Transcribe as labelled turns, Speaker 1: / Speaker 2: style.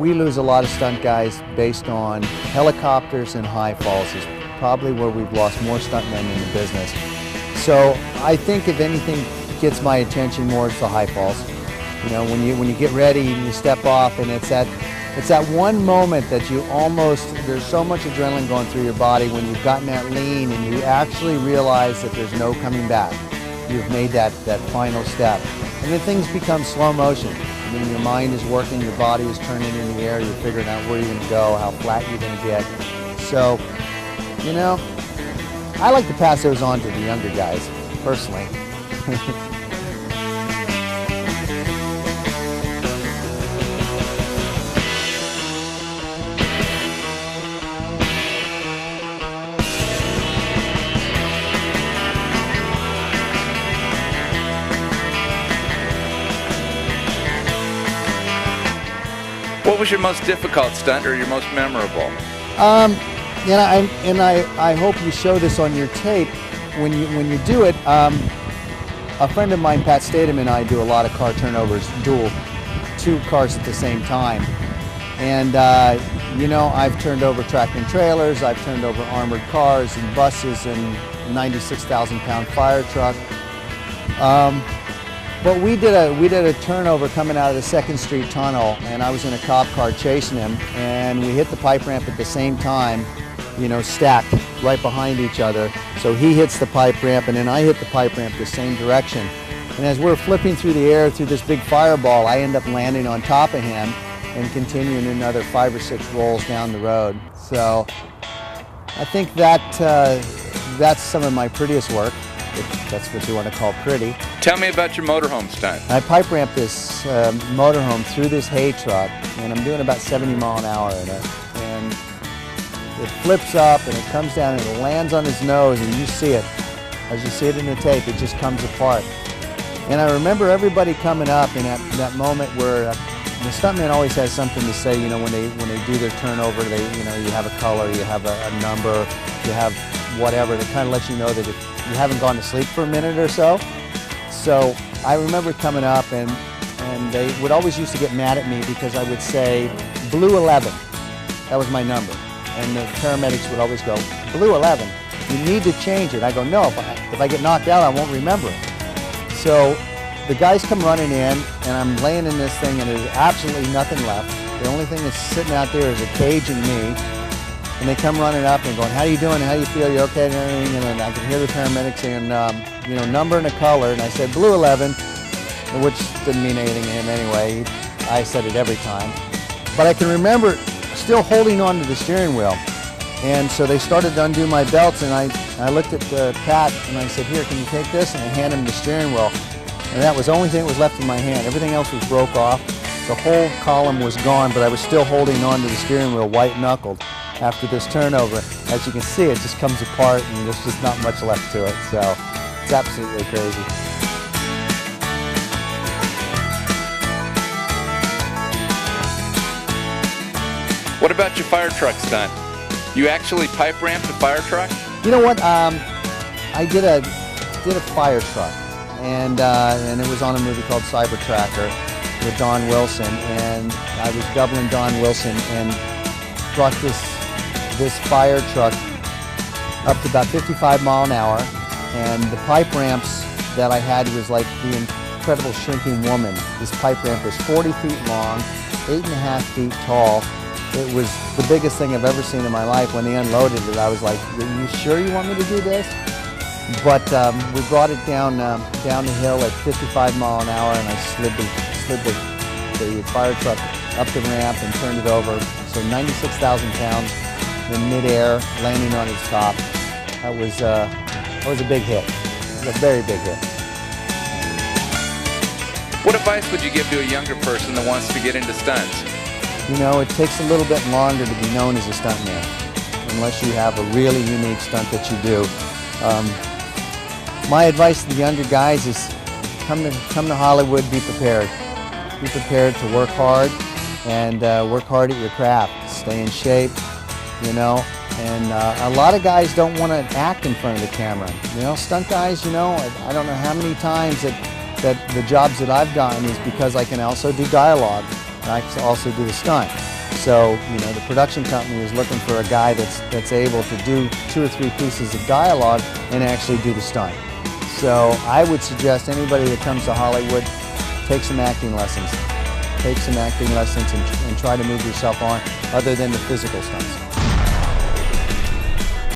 Speaker 1: We lose a lot of stunt guys based on helicopters and high falls is probably where we've lost more stuntmen in the business. So I think if anything gets my attention more, it's the high falls. You know, when you get ready and you step off, and it's that one moment that you almost, there's so much adrenaline going through your body when you've gotten that lean and you actually realize that there's no coming back. You've made that final step. And then things become slow motion. I mean, your mind is working, your body is turning in the air, you're figuring out where you're going to go, how flat you're going to get. So, you know, I like to pass those on to the younger guys, personally.
Speaker 2: What was your most difficult stunt or your most memorable?
Speaker 1: I hope you show this on your tape when you do it. A friend of mine, Pat Statham, and I do a lot of car turnovers, dual, 2 cars at the same time. And you know, I've turned over tractor and trailers, I've turned over armored cars and buses and 96,000-pound fire truck. But we did a turnover coming out of the 2nd Street tunnel, and I was in a cop car chasing him, and we hit the pipe ramp at the same time, you know, stacked right behind each other. So he hits the pipe ramp, and then I hit the pipe ramp the same direction. And as we're flipping through the air through this big fireball, I end up landing on top of him and continuing another 5 or 6 rolls down the road. So I think that's some of my prettiest work, if that's what you want to call pretty.
Speaker 2: Tell me about your motorhome stunt.
Speaker 1: I pipe ramped this motorhome through this hay truck, and I'm doing about 70 miles an hour in it. And it flips up and it comes down and it lands on his nose, and you see it. As you see it in the tape, it just comes apart. And I remember everybody coming up in that moment where the stuntman always has something to say, you know, when they do their turnover, you know, you have a color, you have a number, you have whatever that kind of lets you know that if you haven't gone to sleep for a minute or so. So I remember coming up, and they would always used to get mad at me because I would say blue 11. That was my number. And the paramedics would always go, blue 11, you need to change it. I go, no, if I get knocked out, I won't remember it. So the guys come running in, and I'm laying in this thing, and there's absolutely nothing left. The only thing that's sitting out there is a cage and me. And they come running up and going, how you doing? How you feel? You okay? And everything. And then I can hear the paramedics saying, you know, number and a color. And I said, blue 11, which didn't mean anything to him anyway. I said it every time. But I can remember still holding on to the steering wheel. And so they started to undo my belts, and I looked at Pat, and I said, here, can you take this? And I handed him the steering wheel. And that was the only thing that was left in my hand. Everything else was broke off. The whole column was gone, but I was still holding on to the steering wheel, white-knuckled. After this turnover, as you can see, it just comes apart and there's just not much left to it. So it's absolutely crazy.
Speaker 2: What about your fire truck stunt? You actually pipe ramped a fire truck?
Speaker 1: You know what? I did a fire truck, and it was on a movie called Cyber Tracker with Don Wilson, and I was doubling Don Wilson and brought this fire truck up to about 55 miles an hour, and the pipe ramps that I had was like the Incredible Shrinking Woman. This pipe ramp was 40 feet long, 8.5 feet tall. It was the biggest thing I've ever seen in my life. When they unloaded it, I was like, are you sure you want me to do this? But we brought it down the hill at 55 miles an hour, and I slid the fire truck up the ramp and turned it over. So 96,000 pounds in midair, landing on its top. That was a big hit. It was a very big hit.
Speaker 2: What advice would you give to a younger person that wants to get into stunts?
Speaker 1: You know, it takes a little bit longer to be known as a stuntman, unless you have a really unique stunt that you do. My advice to the younger guys is come to Hollywood, be prepared. Be prepared to work hard, and work hard at your craft. Stay in shape. You know, and a lot of guys don't want to act in front of the camera. You know, stunt guys, you know, I don't know how many times that the jobs that I've gotten is because I can also do dialogue. and I can also do the stunt. So, you know, the production company is looking for a guy that's able to do 2 or 3 pieces of dialogue and actually do the stunt. So I would suggest anybody that comes to Hollywood, take some acting lessons. Take some acting lessons and try to move yourself on other than the physical stunts.